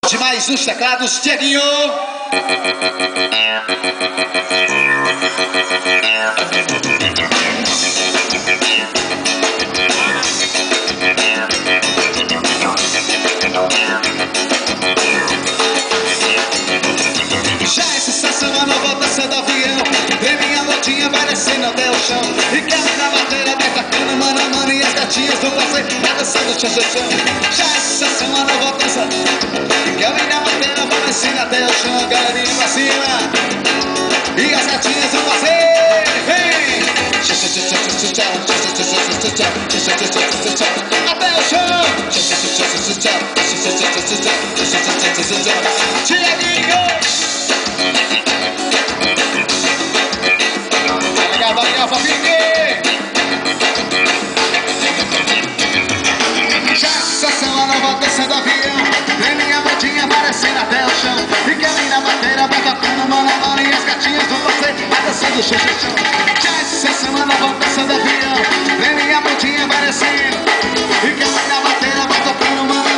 Demais nos teclados, Dieguinho. Já é sensação a nova dança do avião. Vem minha motinha, vai descendo até o chão. E quebra na madeira, vai tacando mano a mano. E as gatinhas vão fazer a dança do tchau-tchau-tchau. Já é sensação a nova dança. E quebra na madeira, vai descendo até o chão. Galerinha pra cima. E as gatinhas vão fazer. Vem! Até o chão. Dieguinho. Vai, Fabique! Já a sensação, a nova dança do avião. Vem minha motinha aparecendo até o chão. Fica ali na madeira, vai tocando mano a mano. E as gatinhas vão fazer a dança do chão, chão, chão. Já a sensação, a nova dança do avião. Vem minha motinha aparecendo. Fica ali na madeira, vai tocando mano a